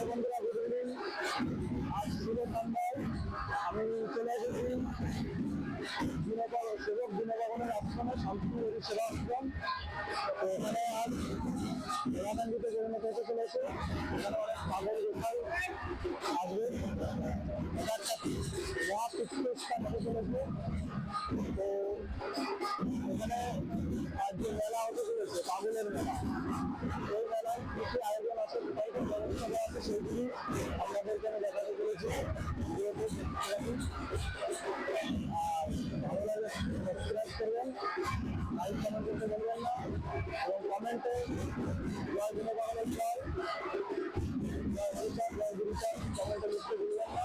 বন্ধুরা, good evening. আজ ছিল সন্ধ্যায় আমি চলে এসেছি সেবক দীনভবনের আশ্রমে, শান্তিপুর সেবা আশ্রম। তো এখানে আজ রামায়ণীতে পরিণত হতে চলেছে। এখানে অনেক পাগল গোসাই আসবে। এটা একটা মহাতীর্থস্থান হতে চলেছে। তো এখানে আজ যে মেলা হতে চলেছে, পাগলের মেলা, এই মেলায় কিছু আয়োজন আছে, কোথায় ব্যবস্থা আছে, সেগুলি আপনাদেরকে আমি দেখাতে চলেছি। আর ভালো লাগে সাবস্ক্রাইব করবেন, লাইক কমেন্ট করতে বলবেন না, এবং কমেন্টে জয় দীনভবনের জয়, জয় হরিচাঁদ, জয় গুরুচাঁদ কমেন্টে লিখতে ভুলবেন না।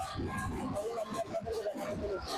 ধরুন আমি আপনাদেরকে দেখাতে চলেছি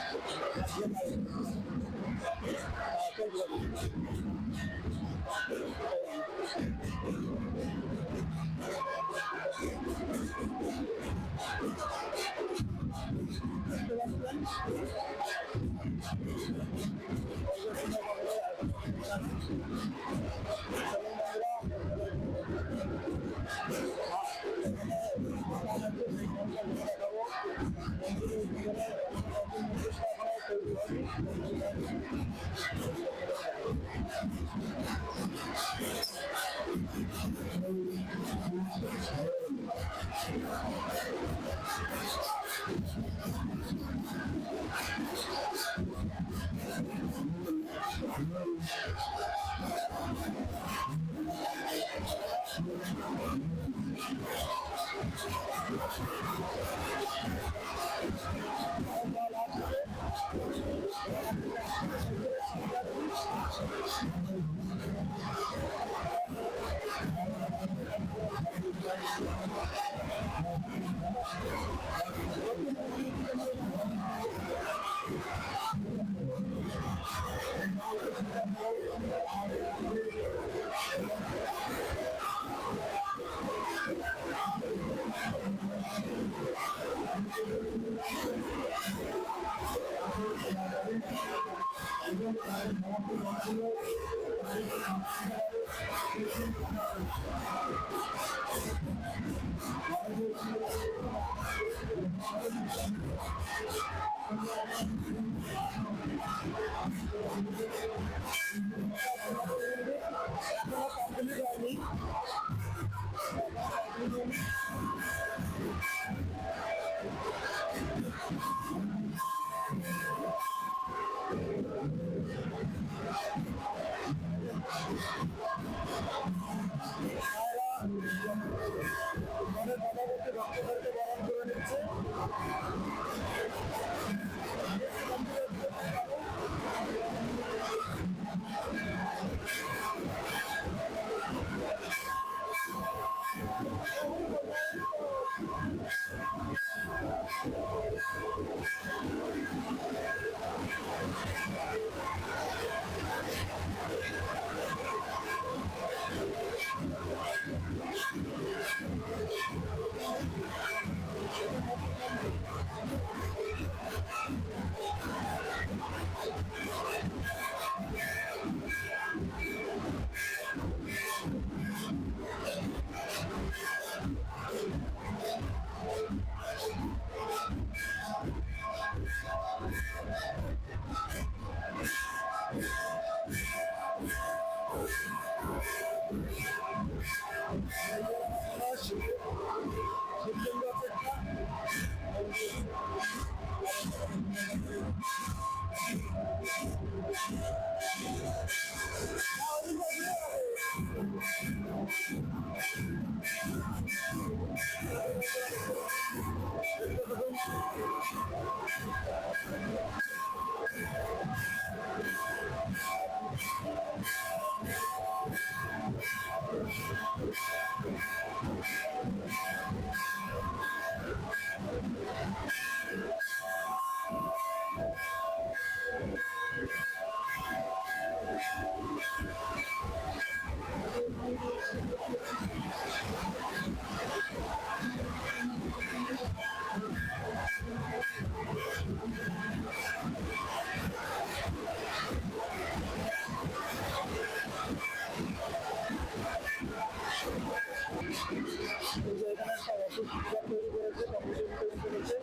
যে এখানে একটা অফিস তৈরি করেছে, কমিশন তৈরি করেছে।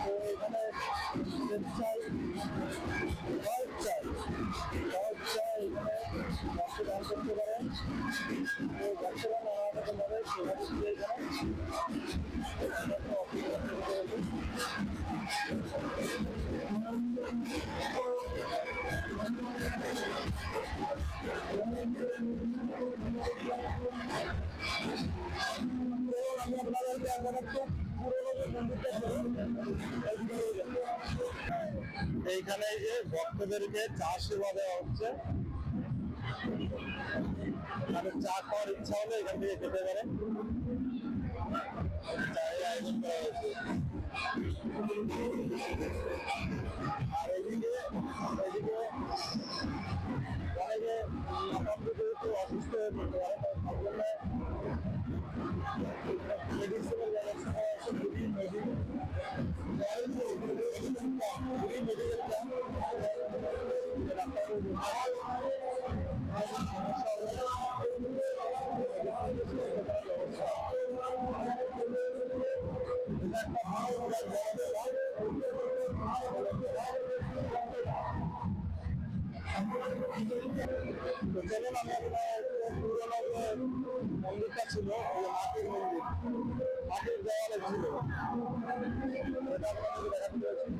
তো এখানে চাই সহজ চাই এখানে ব্যবসা দান করতে পারেন। তো ব্যবসাটা নানা রকমভাবে সেবা দিচ্ছে এখানে একটা অফিস তৈরি করেছে। এইখানে যে ভক্তদেরকে চা সেবা দেওয়া হচ্ছে, মানে চা খাওয়ার ইচ্ছা হলে এখান থেকে খেতে পারেন। চায়ের আয়োজন করা হয়েছে। আর এদিকে অনেকে অসুস্থ হয়ে পড়তে পারে, তার জন্য মেডিসিনের ব্যবস্থা আছে। মেডিকেল ক্যাম্প চলুন আমি পুরোনো মন্দিরটা ছিল, মাটির মন্দির, মাটির দেওয়ালে ছিল,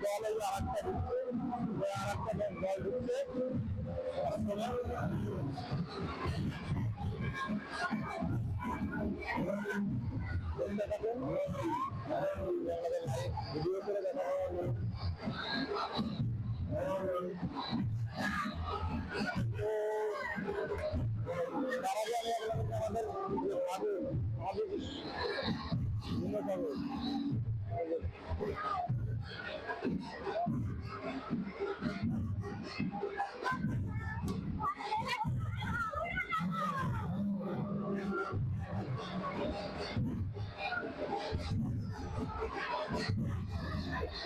জল এই আরেকটা ঢুকছে, আরেকটা জল ঢুকছে। ভিডিও করে দেখা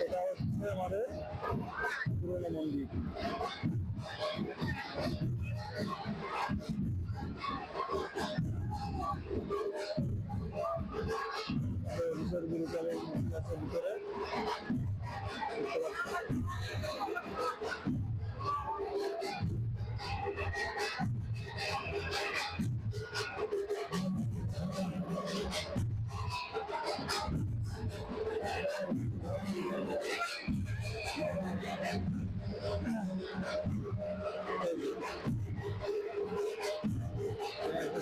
এটা হচ্ছে আমাদের পুরোনো মন্দির। ভিতরে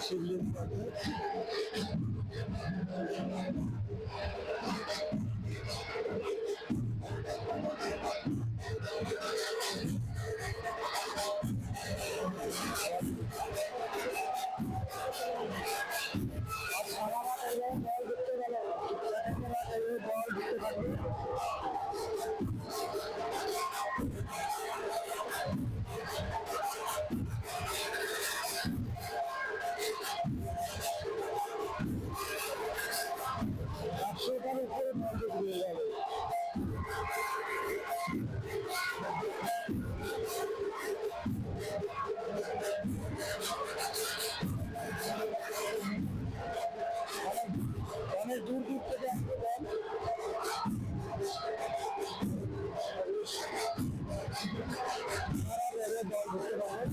শিবলিঙ্গ আছে। সেটার উপরে মন্দির হয়ে যাবে। অনেক দূর দূর থেকে আসতে পারেন। জল ঢুকতে পারবেন।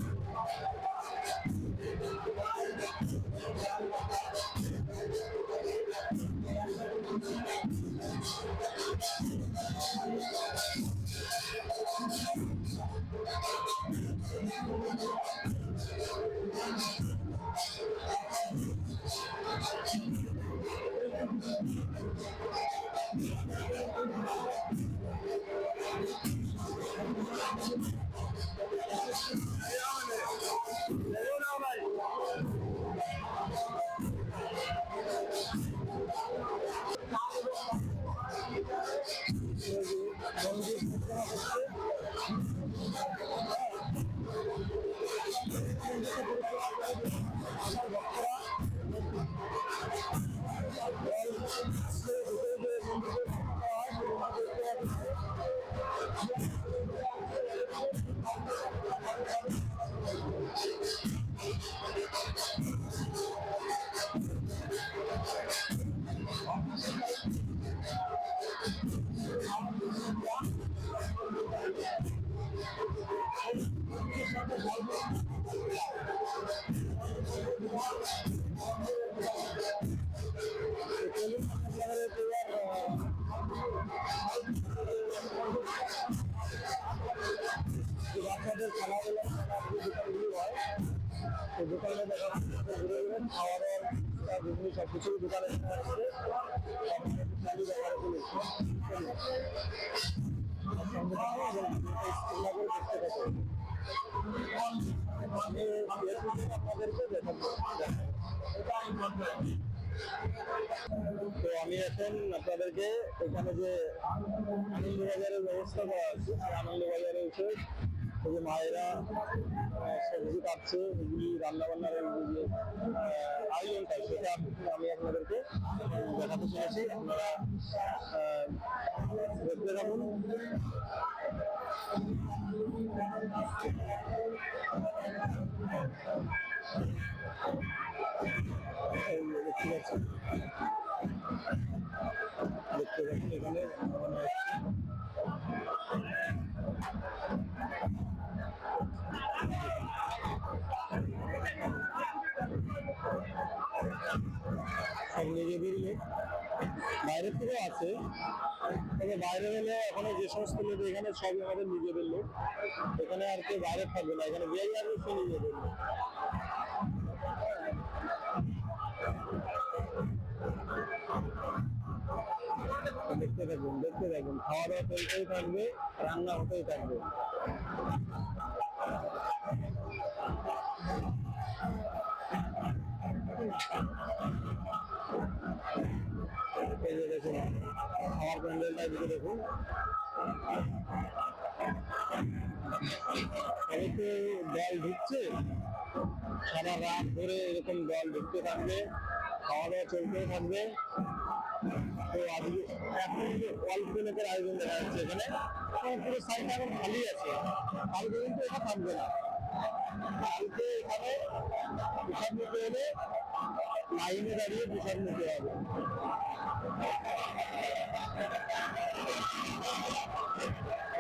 দেখেন খাওয়া দাওয়ার বিভিন্ন সবকিছু দোকানে আসছে চালু ব্যবহার করেছে আপনাদেরকে দেখাবো। তো আমি এখন আপনাদেরকে এখানে যে আনন্দবাজারের ব্যবস্থা করা আছে আনন্দবাজারে এসে এই যে মায়েরা সবজি কাটছে এগুলি রান্না বান্নার যে আয়োজনটা সেটা আমি আপনাদেরকে দেখাতে চলেছি আপনারা দেখতে থাকুন। দেখতে পাচ্ছি এখানে রান্না সব নিজেদের লোক বাইরের থেকেও আছে, তবে বাইরে হলে এখানে যে সমস্ত লোক এখানে সবই আমাদের নিজেদের লোক, এখানে আর কেউ বাইরে থাকবে না, এখানে বিয়ে আসবে সে নিজেদের লোক। দেখতে থাকুন খাওয়া দাওয়া চলতেই থাকবে, রান্না হতেই থাকবে। এই যে দেখুন খাওয়ার প্যান্ডেলটা দিকে দেখুন, তো দল ঢুকছে সারা রাত ধরে এরকম দল ঢুকতে থাকবে, খাওয়া দাওয়া চলতেই থাকবে। তো আজকে এখন যে অল্প লোকের আয়োজন দেখা যাচ্ছে এখানে, পুরো সাইডটা এখন খালি আছে, কালকে কিন্তু এটা থাকবে না। কালকে এখানে প্রসাদ নিতে হলে লাইনে দাঁড়িয়ে প্রসাদ নিতে হবে।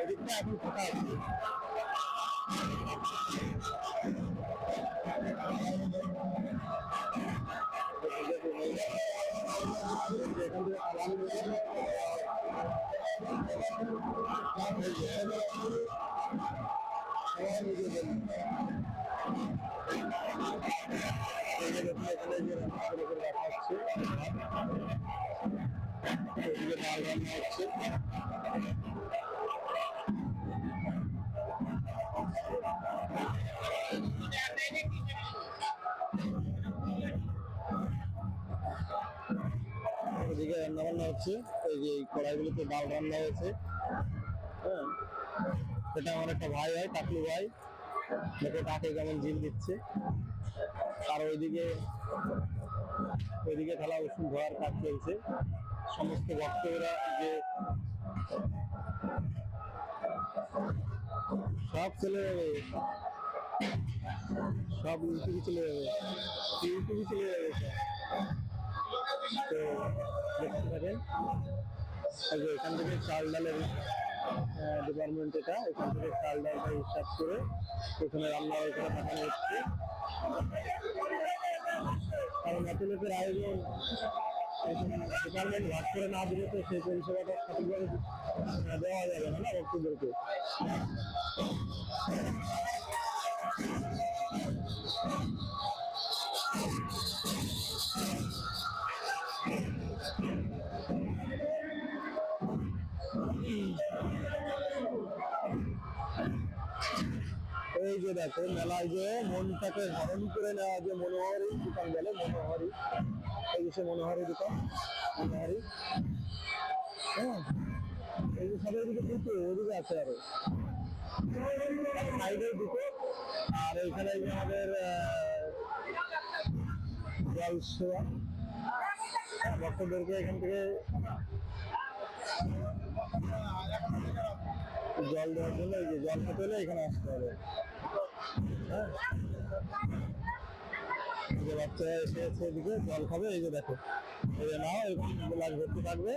এদিকটা এখন ফাঁকা আছে। এদিকে রান্না বান্না হচ্ছে, এই যে কড়াইগুলোতে ডাল রান্না হয়েছে। হ্যাঁ, এটা আমার একটা ভাই হয়, কাকলু ভাই, দেখো তাকে কেমন জিল দিচ্ছে। আর ওইদিকে থালা ওষুধ ধোয়ার কাজ চলছে। সমস্ত ভক্তরা যে সব চলে যাবে, সব ইউটিউবে চলে যাবে, ইউটিউবে চলে যাবে সব। তো দেখতে পারেন এখান থেকে চাল ডালের ডিপার্টমেন্ট, এটা এখান থেকে চাল ডালটা হিসাব করে এখানে রান্না এখানে পাঠানো হচ্ছে। কারণ এত লোকের আয়োজন ডিপার্টমেন্ট ভাগ করে না দিলে তো সেই পরিষেবাটা সঠিকভাবে দেওয়া যাবে না ভক্তদেরকে। এই যে দেখো মেলায় যে মনটাকে হরণ করে নেওয়া যে মনোহারি দোকান বলে, মনোহারি, এই যে সে মনোহারি দোকান, মনোহারি। হ্যাঁ, এই যে সবাই দিকে দুটো, ওদিকে আছে আরো সাইডে দুটো। আর এইখানে যে আমাদের জল সেবা, ভক্তদেরকে এখান থেকে জল দেওয়ার জন্য এই যে জল খেতে হলে এখানে আসতে হবে। হ্যাঁ, যে বাচ্চারা এসে এদিকে জল খাবে, এই যে দেখো এই যে নাও গ্লাস ভর্তি থাকবে,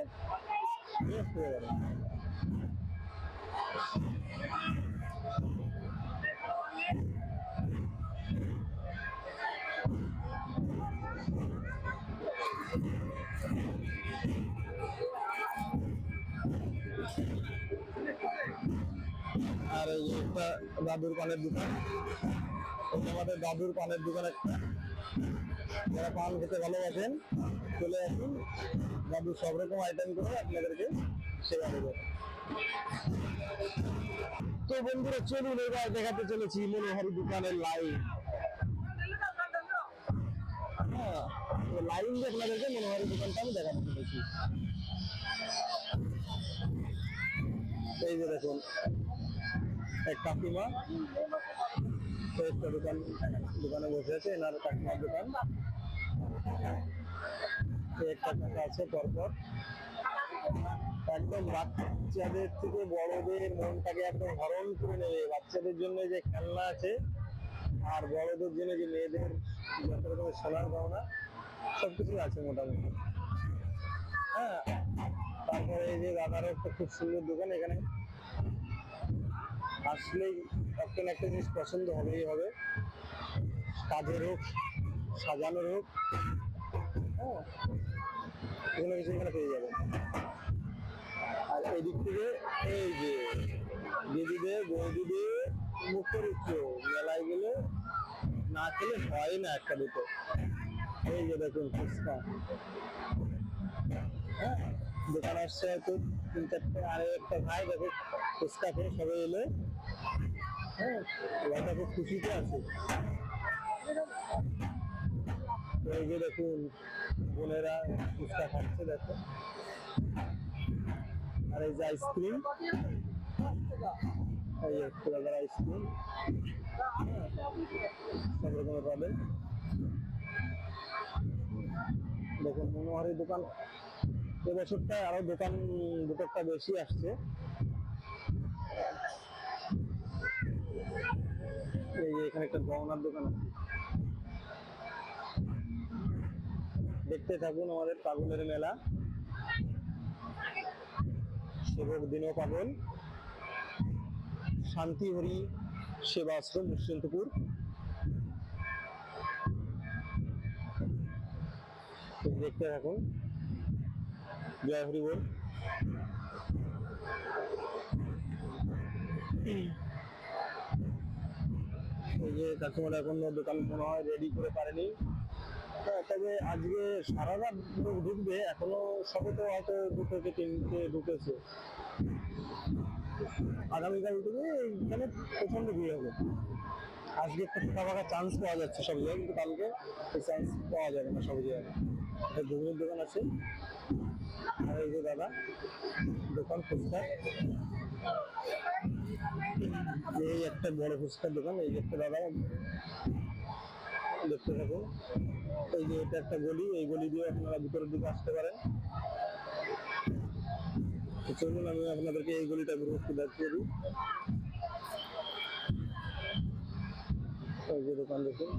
আর এই একটা দাদুর পানের দোকান, আমাদের দাদুর পানের দোকান একটা। যারা পান খেতে ভালোবাসেন চলে আসুন, দাদু সব রকম আইটেম করে আপনাদেরকে সেবা দেবে। তো বন্ধুরা চলুন এবার দেখাতে চলেছি মনোহারি দোকানের লাইন। হ্যাঁ, লাইন দিয়ে আপনাদেরকে মনোহারি দোকানটা আমি দেখাতে চলেছি। এই যে দেখুন এক কাকিমা একটা দোকানে বসে আছে, এনার কাকিমার দোকান। একটা টাকা আছে পরপর, একদম বাচ্চাদের থেকে বড়দের মনটাকে একদম হরণ করে নেবে। বাচ্চাদের জন্য যে খেলনা আছে, আর বড়দের জন্য যে মেয়েদের যত রকমের সোনার গহনা সবকিছু আছে মোটামুটি। হ্যাঁ, তারপরে এই যে দাদারও একটা খুব সুন্দর দোকান। এখানে আসলেই একটা না একটা জিনিস পছন্দ হবেই হবে, কাজের হোক সাজানোর হোক। হ্যাঁ, এগুলো কিছু এখানে পেয়ে যাবেন। আর এদিক থেকে এই যে দিদিদের বৌদিদের মুখের উৎসব, মেলায় গেলে না খেলে হয় না একটা দুটো। এই যে দেখুন ফুচকা, হ্যাঁ দোকান আসছে হয়তো 3-4টে, আর একটা ভাই দেখো ফুচকা খেয়ে সবাই এলে। হ্যাঁ, ভাইটা খুব খুশিতে আছে। এই যে দেখুন বোনেরা ফুচকা খাচ্ছে দেখো, আর এই যে আইসক্রিম, এই যে আইসক্রিম সব রকমের পাবেন। দেখুন মনোহারি দোকান এবছরটায় আরো দোকান দুটোটা বেশি আসছে। এই যে এখানে একটা গহনার দোকান আছে, দেখতে থাকুন আমাদের পাগলের মেলা। সেবক দিনও পাগল, শান্তিহরি সেবা আশ্রম, নিশ্চিন্তপুর। দেখতে থাকুন, জয় হরি বল। এই যে কাকিমারা এখন দোকান মনে হয় রেডি করে পারেনি, তবে আজকে সারা রাত লোক ঢুকবে। এখনো সবে তো হয়তো 2 থেকে 3টে ঢুকেছে। আগামীকাল থেকে এখানে প্রচন্ড ভিড় হবে। আজকে একটা ফাঁকা ফাঁকা চান্স পাওয়া যাচ্ছে সব জায়গায়, কিন্তু কালকে এই চান্স পাওয়া যাবে না সব জায়গায়। ঘুগনির দোকান আছে, আর এই যে দাদা দোকান ফুচকা, এই একটা বড় ফুচকার দোকান। এই যে একটা দাদা দেখতে থাকুন। এই যে এটা একটা গলি, এই গলি দিয়ে আপনারা ভিতরের দিকে আসতে পারেন। চলুন আমি আপনাদেরকে এই গলিটা ঘুরে দেখিয়ে দিই। এই যে দোকান দেখুন,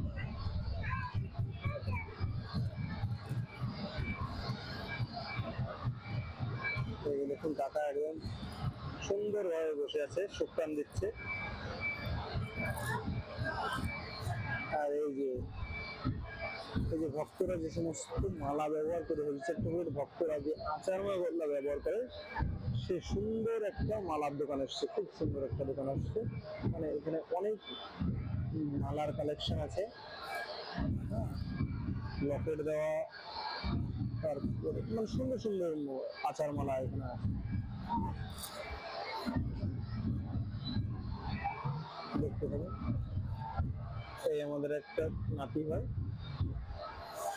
এই দেখুন কাকা একদম সুন্দর ভাবে বসে আছে, সুক্রান দিচ্ছে। আর এই যে ভক্তরা যে সমস্ত মালা ব্যবহার করে, হরিচাঁদ ভক্তরা যে আচার মালা ব্যবহার করে, সে সুন্দর একটা মালার দোকান আসছে, খুব সুন্দর একটা দোকান আসছে। মানে এখানে অনেক মালার কালেকশন আছে, লকেট দেওয়া, তারপরে মানে সুন্দর সুন্দর আচার মালা এখানে আছে। দেখতে পাবেন। এই আমাদের একটা নাতি হয়,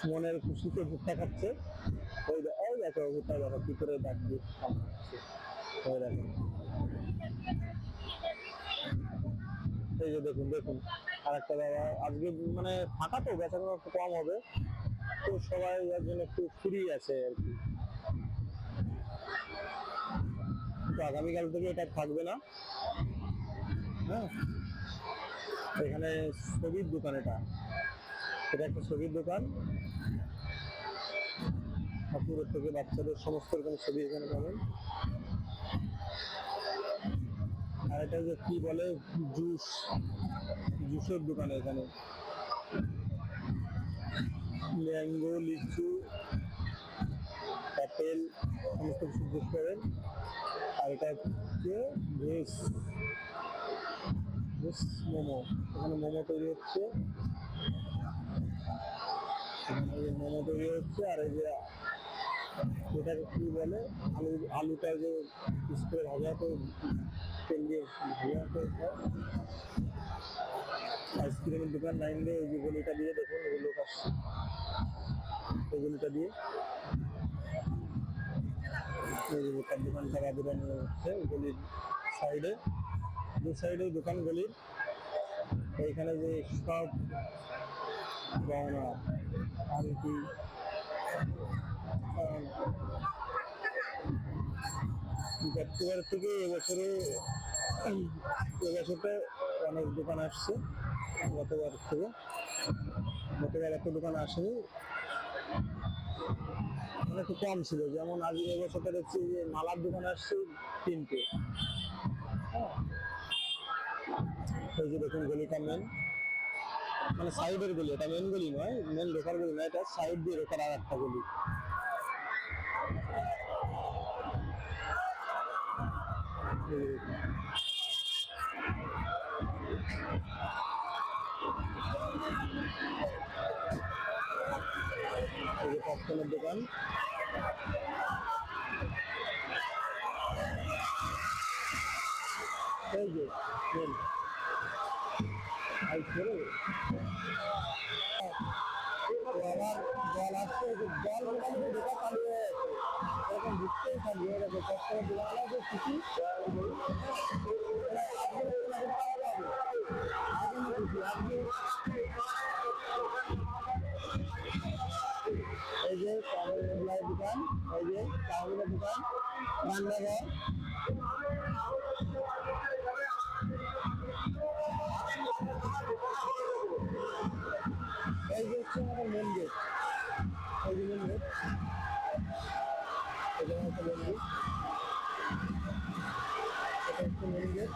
মনের খুশিতে ভুট্টা খাচ্ছে। ওই দেখো ভুট্টা দেখো কি করে ডাক দিয়ে খাচ্ছে। ওই দেখো, এই যে দেখুন দেখুন আর একটা দাদা। আজকে মানে ফাঁকা তো, বেচাকেনা একটু কম হবে, তো সবাই এর জন্য একটু ফ্রি আছে আর কি। তো আগামীকাল থেকে এটা থাকবে না। হ্যাঁ, এখানে ছবির দোকান, এটা একটা ছবির দোকান। ঠাকুরের থেকে বাচ্চাদের সমস্ত রকম ছবি এখানে পাবেন। আর এটা যে কি বলে, জুসের দোকান। এখানে ম্যাঙ্গো, লিচু, আপেল সমস্ত কিছু জুস পাবেন। আর এটা হচ্ছে ভেজ মোমো, এখানে মোমো তৈরি হচ্ছে। এই যে মোমো তৈরি হচ্ছে, আর এই যে এটাকে কি বলে, আলুটা যে পিস করে ভাজা করে তেল দিয়ে ভাজা করে খায়। আইসক্রিমের দোকান লাইন দিয়ে এই যে গলিটা দিয়ে দেখুন, এই লোক আসছে এই গলিটা দিয়ে, এই যে লোকার দোকানটা রাধুরানি হচ্ছে গলির সাইডে, দু সাইডে দোকান গলির। এইখানে যে সব গহনা আংটি গতবার থেকে এবছরটা অনেক দোকান আসছে। গতবার এত দোকান আসেনি, মানে একটু কম ছিল। যেমন আজ এবছরটা দেখছি যে মালার দোকান আসছে 3টে। হ্যাঁ, এই যে দেখুন গলিটা মেন, মানে সাইডের গলি, এটা মেন গলি নয়, মেন ঢোকার গলি নয়, এটা সাইড দিয়ে ঢোকার আর একটা গলি। এই যে পপকর্নের দোকান, এই যে মেন আবার জল আসছে, জল মোটামুটি ঢোকা চালু হয়ে গেছে, এরকম ঢুকতেই থাকবে। এরকম পপকর্নের দোকানওয়ালা যে খুশি, এই যে চাউমিনের দোকান, এই যে চাউমিনের দোকান, রান্নাঘর, এই যে হচ্ছে আমাদের মেন গেট, এই যে মেন গেট, এটা হচ্ছে মেন গেট, এটা হচ্ছে মেন গেট।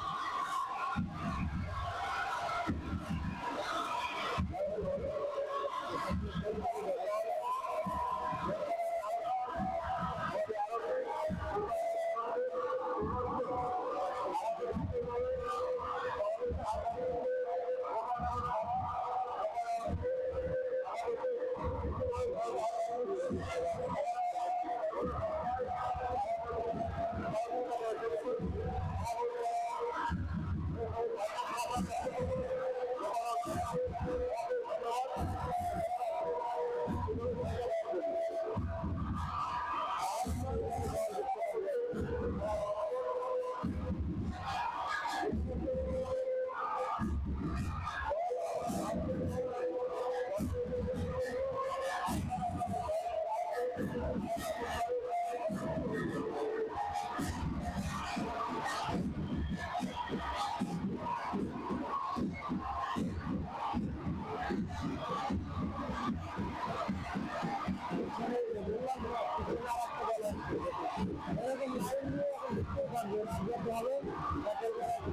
এরকম লাইন দিয়ে এখন ঢুকতেই পারবে, যেতে হবে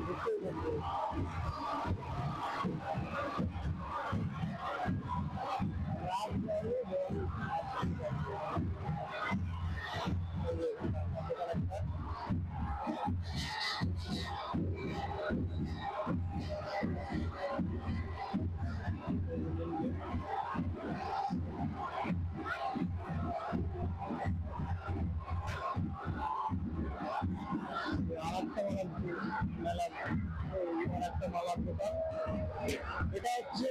ঢুকতেই পারবে। রাত গেলে আরেকটা মালার দোকান। এটা হচ্ছে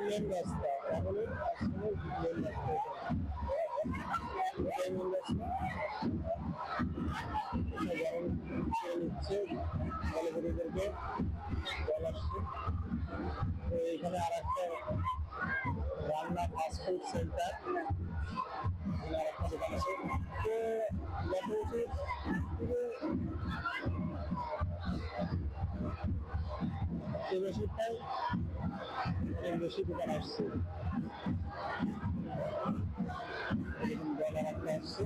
মেন রাস্তা, মেন রাস্তা, এটাই মেন রাস্তা। গরম করে নিচ্ছে কলেজেদেরকে, জল আসছে। তো এইখানে আর একটা রান্না ফাস্টফুড সেন্টার, আর একটা দোকান আছে। তো গত বছর এই বছরটাই অনেক বেশি দোকান আসছে। এরকম জল আর একটা আসছে।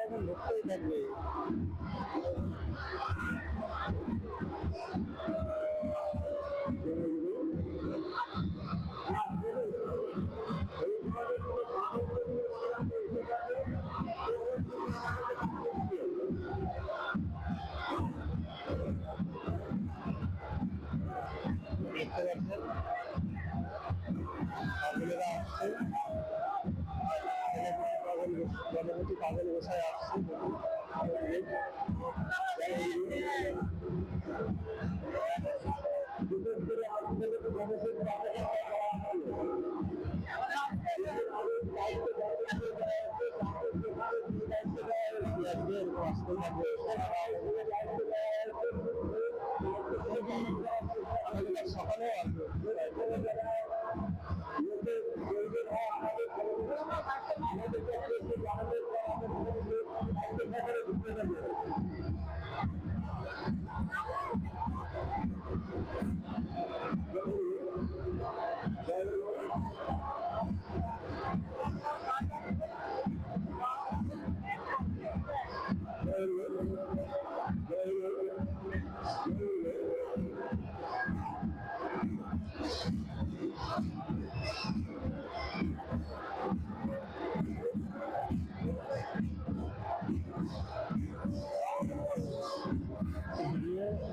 এখন ঢুকতেই থাকবে। সকালে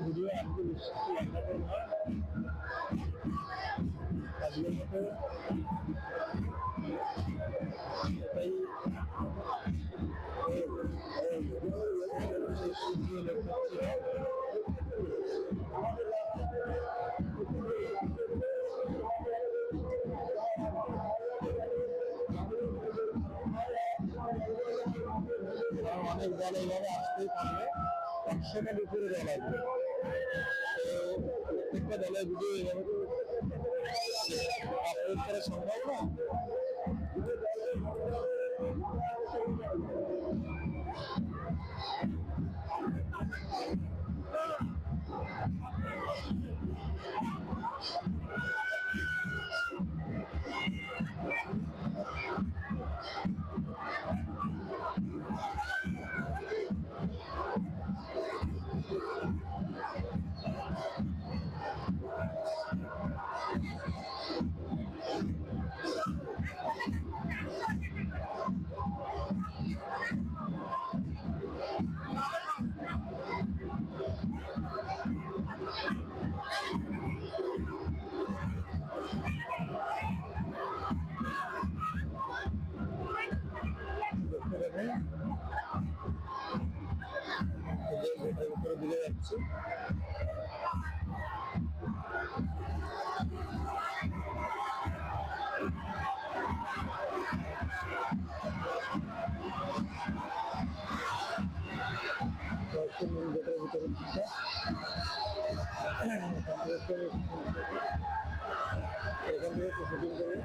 ভিডিও আজকে নিশ্চয়ই লম্বা করে নয়, আজকের মতো এটাই অনেক দল এইভাবে আসতেই থাকবে, 100টার উপরে দল আসবে। তো প্রত্যেকটা দলের ভিডিও এইভাবে আপলোড করা সম্ভব না। উপরে দিকে যাচ্ছি, মেন গেটের ভিতরে এখান থেকে শুটিং করে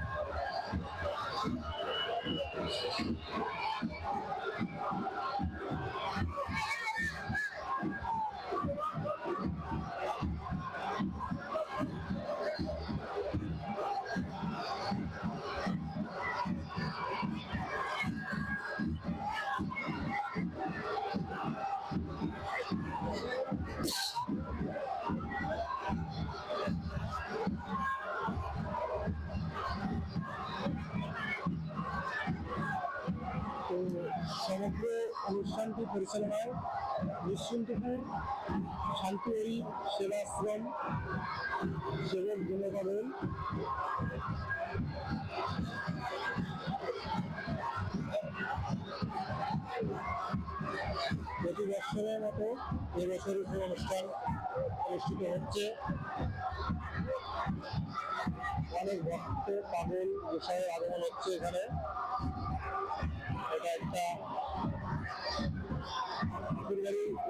সমগ্র অনুষ্ঠানটি পরিচালনায় নিশ্চিন্তপুর শান্তিহরি সেবাশ্রম সেবক জনগণ প্রতি বছরের মতো এবছর অনুষ্ঠান অনুষ্ঠিত হচ্ছে। অনেক ভক্ত পাগল বিষয়ে আগমন হচ্ছে এখানে। এটা একটা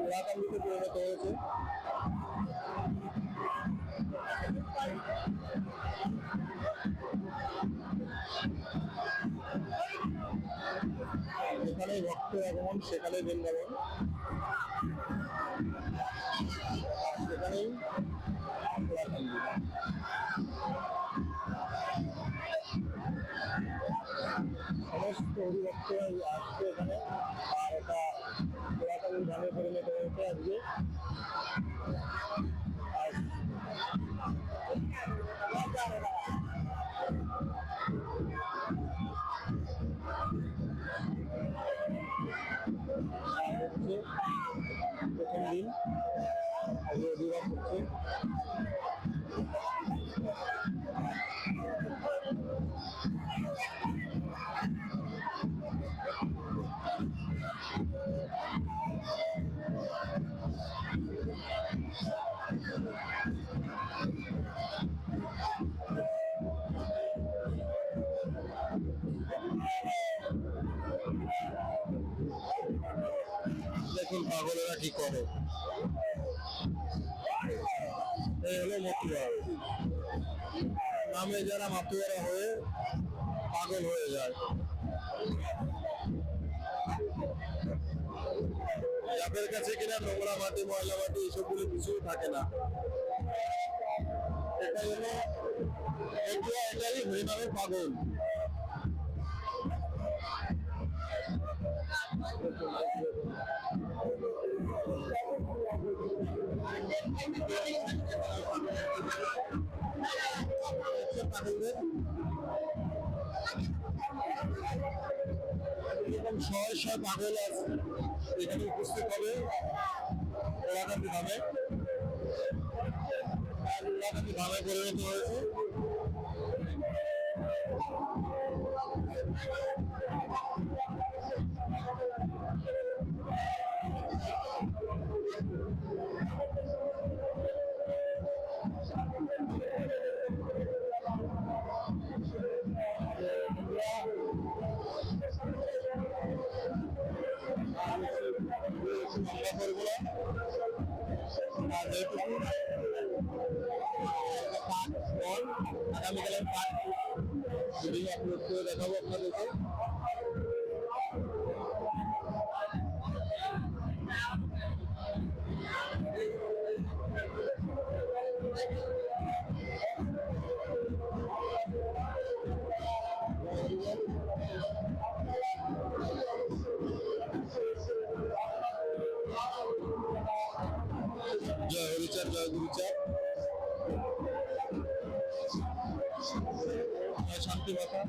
এলাকান্বিতে পরিণত হয়েছে। যেখানে ভক্ত আগমন সেখানে বৃন্দাবন, আর সেখানেই এলাকান্বি। সমস্ত হরিভক্তরাই আসছে এখানে, আর এটা এলাকান্বি ধামে পরিণত হয়েছে আজকে। প্রথম দিন আগে অভিভাবক হচ্ছে। ঠিক করে। এই হলো মতুয়া, নামে যারা মাতুয়ারা হয়ে পাগল হয়ে যায়। যাদের কাছে কিনা নোংরা মাটি, ময়লা মাটি এসবগুলো কিছুই থাকে না। এটা হলো মতুয়া, এটাই হয়ে নামে পাগল। এরকম শয় শয় পাগল আছে এখানে উপস্থিত হবে ওলাকান্দি ধামে। আর ওলাকান্দি ধামে পরিণত হয়েছে। আগামীকালে পার্ট ভিডিও আপলোড করে দেখাবো আপনাদেরকে। জয় হরিচাঁদ, জয় গুরুচাঁদ, জয় শান্তি মাতা।